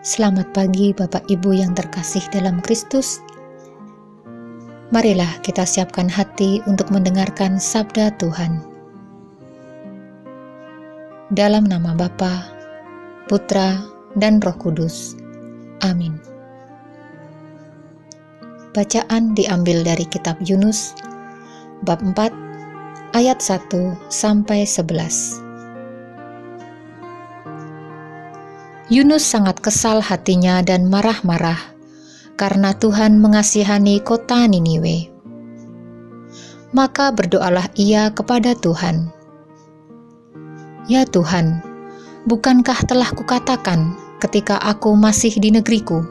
Selamat pagi Bapak Ibu yang terkasih dalam Kristus. Marilah kita siapkan hati untuk mendengarkan sabda Tuhan. Dalam nama Bapa, Putra, dan Roh Kudus. Amin. Bacaan diambil dari kitab Yunus, bab 4, ayat 1-11. Yunus sangat kesal hatinya dan marah-marah karena Tuhan mengasihani kota Niniwe. Maka berdoalah ia kepada Tuhan, "Ya Tuhan, bukankah telah kukatakan ketika aku masih di negeriku?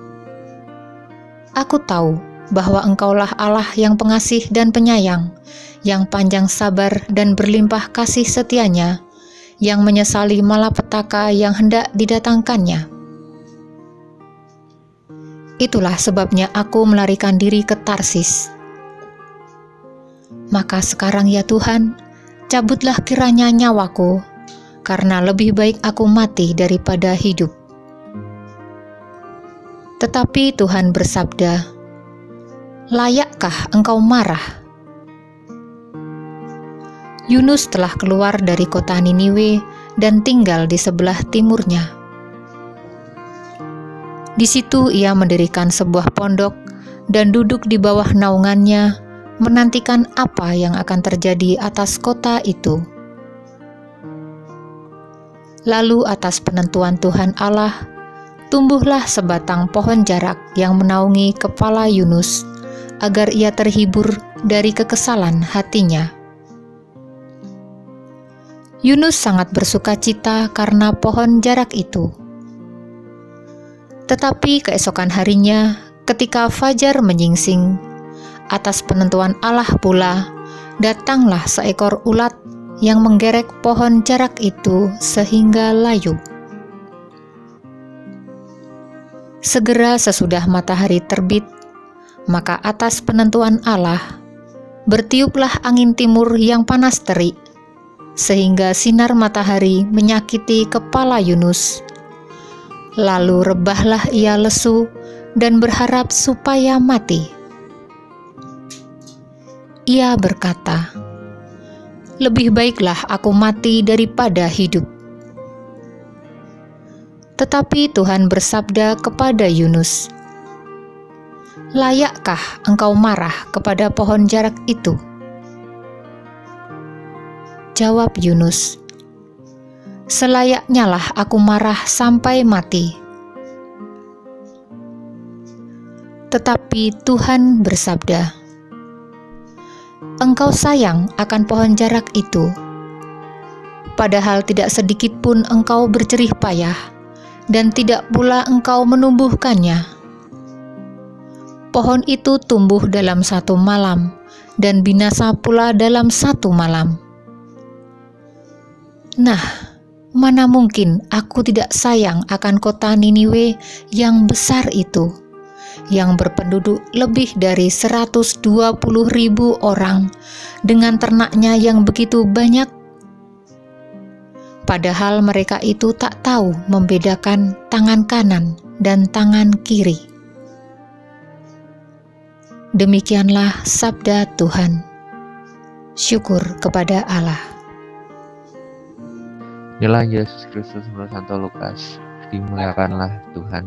Aku tahu bahwa Engkaulah Allah yang pengasih dan penyayang, yang panjang sabar dan berlimpah kasih setianya, yang menyesali malapetaka yang hendak didatangkannya. Itulah sebabnya aku melarikan diri ke Tarsis. Maka sekarang ya Tuhan, cabutlah kiranya nyawaku, karena lebih baik aku mati daripada hidup." Tetapi Tuhan bersabda, "Layakkah engkau marah?" Yunus telah keluar dari kota Niniwe dan tinggal di sebelah timurnya. Di situ ia mendirikan sebuah pondok dan duduk di bawah naungannya, menantikan apa yang akan terjadi atas kota itu. Lalu atas penentuan Tuhan Allah, tumbuhlah sebatang pohon jarak yang menaungi kepala Yunus, agar ia terhibur dari kekesalan hatinya. Yunus sangat bersukacita karena pohon jarak itu. Tetapi keesokan harinya, ketika fajar menyingsing, atas penentuan Allah pula, datanglah seekor ulat yang menggerek pohon jarak itu sehingga layu. Segera sesudah matahari terbit, maka atas penentuan Allah, bertiuplah angin timur yang panas terik, sehingga sinar matahari menyakiti kepala Yunus. Lalu rebahlah ia lesu dan berharap supaya mati. Ia berkata, "Lebih baiklah aku mati daripada hidup." Tetapi Tuhan bersabda kepada Yunus, "Layakkah engkau marah kepada pohon jarak itu?" Jawab Yunus, "Selayaknya lah aku marah sampai mati." Tetapi Tuhan bersabda, "Engkau sayang akan pohon jarak itu, padahal tidak sedikit pun engkau berjerih payah, dan tidak pula engkau menumbuhkannya. Pohon itu tumbuh dalam 1 malam, dan binasa pula dalam 1 malam. Nah, mana mungkin aku tidak sayang akan kota Niniwe yang besar itu, yang berpenduduk lebih dari 120.000 orang, dengan ternaknya yang begitu banyak? Padahal mereka itu tak tahu membedakan tangan kanan dan tangan kiri." Demikianlah sabda Tuhan. Syukur kepada Allah. Inilah Yesus Kristus menurut Santo Lukas, dimuliakanlah Tuhan.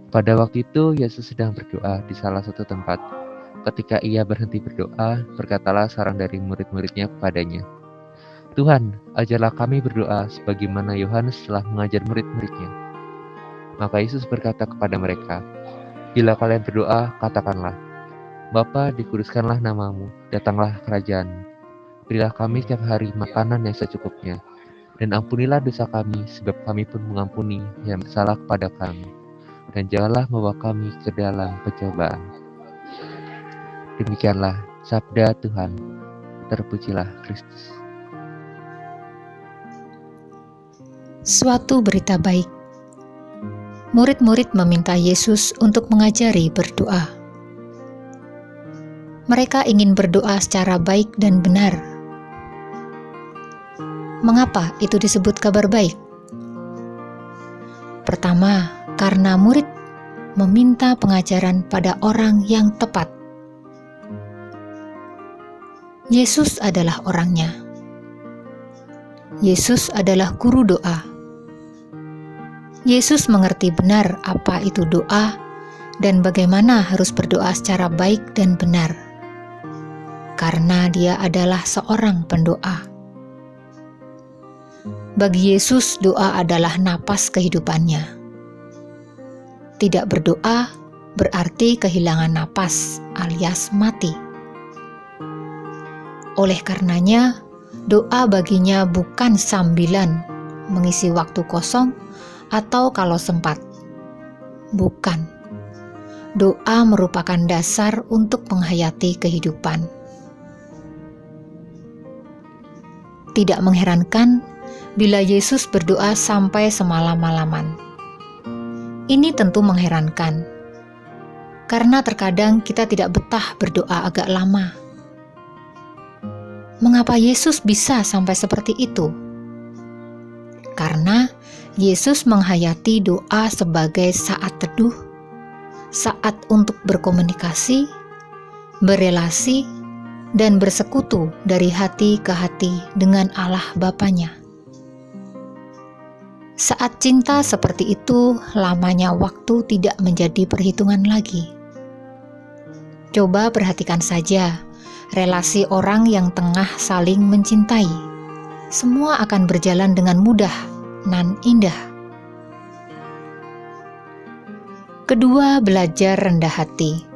Pada waktu itu Yesus sedang berdoa di salah satu tempat. Ketika ia berhenti berdoa, berkatalah seorang dari murid-muridnya kepadanya, "Tuhan, ajarlah kami berdoa sebagaimana Yohanes telah mengajar murid-muridnya." Maka Yesus berkata kepada mereka, "Bila kalian berdoa, katakanlah, Bapa, dikuduskanlah namamu, datanglah kerajaanmu. Berilah kami setiap hari makanan yang secukupnya, dan ampunilah dosa kami, sebab kami pun mengampuni yang bersalah kepada kami. Dan janganlah membawa kami ke dalam pencobaan." Demikianlah sabda Tuhan. Terpujilah Kristus. Suatu berita baik. Murid-murid meminta Yesus untuk mengajari berdoa. Mereka ingin berdoa secara baik dan benar. Mengapa itu disebut kabar baik? pertama, karena murid meminta pengajaran pada orang yang tepat. Yesus adalah orangnya. Yesus adalah guru doa. Yesus mengerti benar apa itu doa dan bagaimana harus berdoa secara baik dan benar, karena Dia adalah seorang pendoa. Bagi Yesus, doa adalah napas kehidupannya. Tidak berdoa berarti kehilangan napas alias mati. Oleh karenanya, doa baginya bukan sambilan mengisi waktu kosong atau kalau sempat. Bukan. Doa merupakan dasar untuk menghayati kehidupan. Tidak mengherankan bila Yesus berdoa sampai semalam-malaman. Ini tentu mengherankan, karena terkadang kita tidak betah berdoa agak lama. Mengapa Yesus bisa sampai seperti itu? Karena Yesus menghayati doa sebagai saat teduh, saat untuk berkomunikasi, berelasi, dan bersekutu dari hati ke hati dengan Allah Bapanya. Saat cinta seperti itu, lamanya waktu tidak menjadi perhitungan lagi. Coba perhatikan saja relasi orang yang tengah saling mencintai. Semua akan berjalan dengan mudah nan indah. Kedua, belajar rendah hati.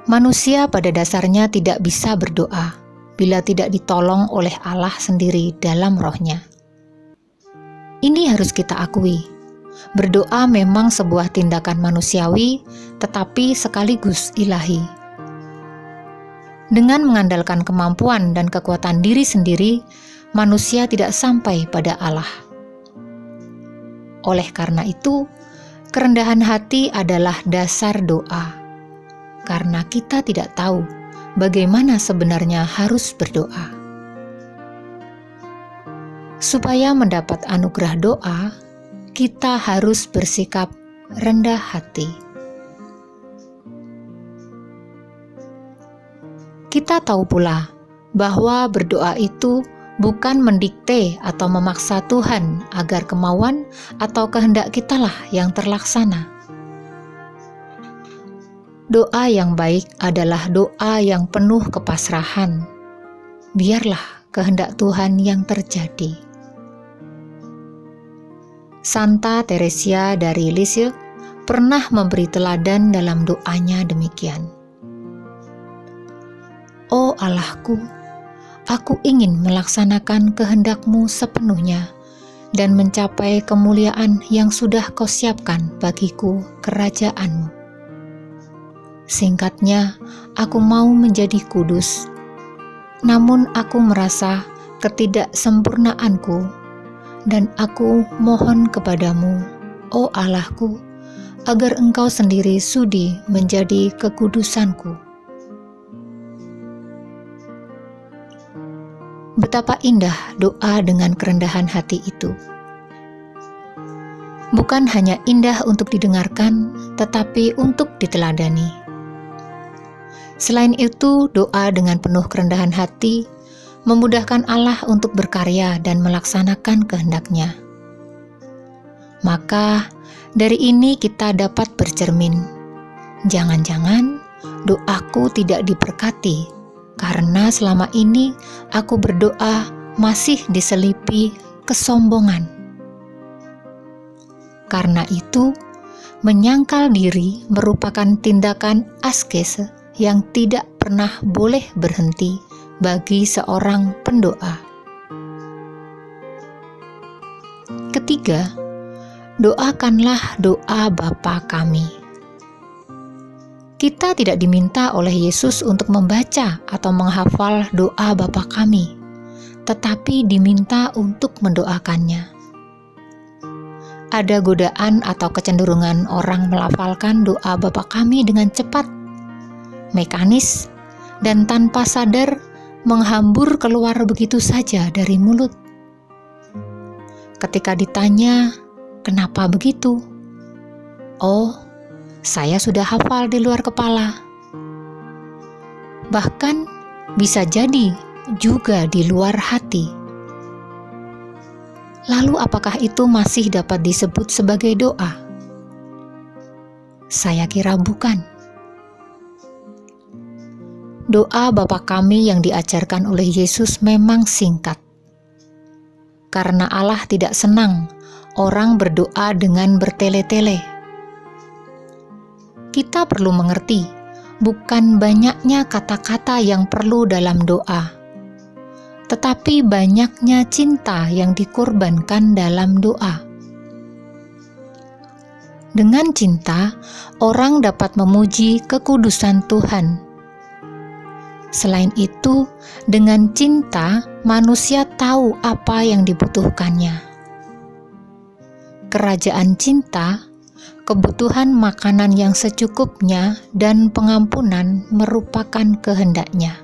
Manusia pada dasarnya tidak bisa berdoa bila tidak ditolong oleh Allah sendiri dalam rohnya. Ini harus kita akui. Berdoa memang sebuah tindakan manusiawi, tetapi sekaligus ilahi. Dengan mengandalkan kemampuan dan kekuatan diri sendiri, manusia tidak sampai pada Allah. Oleh karena itu, kerendahan hati adalah dasar doa, karena kita tidak tahu bagaimana sebenarnya harus berdoa. Supaya mendapat anugerah doa, kita harus bersikap rendah hati. Kita tahu pula bahwa berdoa itu bukan mendikte atau memaksa Tuhan agar kemauan atau kehendak kitalah yang terlaksana. Doa yang baik adalah doa yang penuh kepasrahan. Biarlah kehendak Tuhan yang terjadi. Santa Teresia dari Lisieux pernah memberi teladan dalam doanya demikian. Oh Allahku, aku ingin melaksanakan kehendak-Mu sepenuhnya dan mencapai kemuliaan yang sudah Kau siapkan bagiku kerajaan-Mu. Singkatnya, aku mau menjadi kudus, namun aku merasa ketidaksempurnaanku, dan aku mohon kepadamu, oh Allahku, agar Engkau sendiri sudi menjadi kekudusanku. Betapa indah doa dengan kerendahan hati itu. Bukan hanya indah untuk didengarkan, tetapi untuk diteladani. Selain itu, doa dengan penuh kerendahan hati memudahkan Allah untuk berkarya dan melaksanakan kehendak-Nya. Maka, dari ini kita dapat bercermin, jangan-jangan doaku tidak diberkati, karena selama ini aku berdoa masih diselipi kesombongan. Karena itu, menyangkal diri merupakan tindakan askese yang tidak pernah boleh berhenti bagi seorang pendoa. Ketiga, doakanlah doa Bapa kami. Kita tidak diminta oleh Yesus untuk membaca atau menghafal doa Bapa kami, tetapi diminta untuk mendoakannya. Ada godaan atau kecenderungan orang melafalkan doa Bapa kami dengan cepat, mekanis, dan tanpa sadar menghambur keluar begitu saja dari mulut. Ketika ditanya, Kenapa begitu? Oh, saya sudah hafal di luar kepala. Bahkan bisa jadi juga di luar hati. Lalu apakah itu masih dapat disebut sebagai doa? Saya kira bukan. Doa Bapa kami yang diajarkan oleh Yesus memang singkat. Karena Allah tidak senang orang berdoa dengan bertele-tele. Kita perlu mengerti, bukan banyaknya kata-kata yang perlu dalam doa, tetapi banyaknya cinta yang dikorbankan dalam doa. Dengan cinta, orang dapat memuji kekudusan Tuhan. Selain itu, dengan cinta, manusia tahu apa yang dibutuhkannya. Kerajaan cinta, kebutuhan makanan yang secukupnya, dan pengampunan merupakan kehendaknya.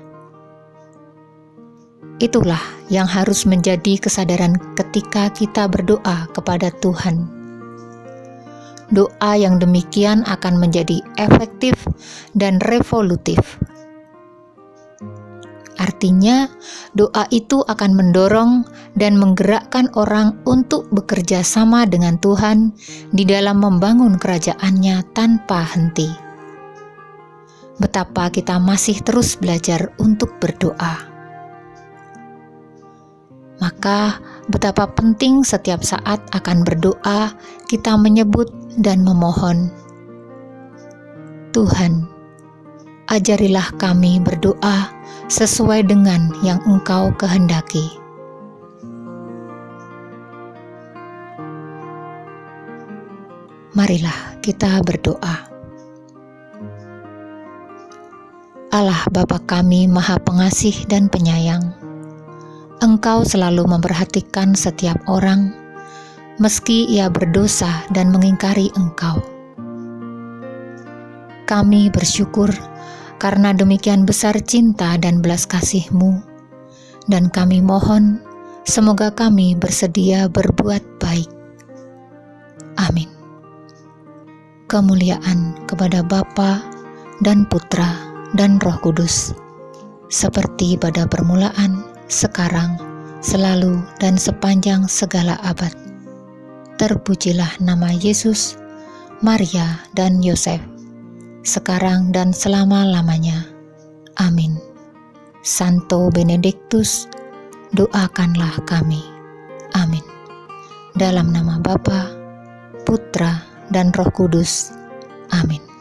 Itulah yang harus menjadi kesadaran ketika kita berdoa kepada Tuhan. Doa yang demikian akan menjadi efektif dan revolutif. Artinya, doa itu akan mendorong dan menggerakkan orang untuk bekerja sama dengan Tuhan di dalam membangun kerajaan-Nya tanpa henti. Betapa kita masih terus belajar untuk berdoa. Maka, betapa penting setiap saat akan berdoa kita menyebut dan memohon, Tuhan, ajarilah kami berdoa sesuai dengan yang Engkau kehendaki. Marilah kita berdoa. Allah Bapa kami Maha Pengasih dan Penyayang, Engkau selalu memperhatikan setiap orang, meski ia berdosa dan mengingkari Engkau. Kami bersyukur karena demikian besar cinta dan belas kasih-Mu, dan kami mohon semoga kami bersedia berbuat baik. Amin. Kemuliaan kepada Bapa dan Putra dan Roh Kudus, seperti pada permulaan, sekarang, selalu, dan sepanjang segala abad. Terpujilah nama Yesus, Maria, dan Yosef, sekarang dan selama-lamanya. Amin. Santo Benedictus, doakanlah kami. Amin. Dalam nama Bapa, Putra, dan Roh Kudus. Amin.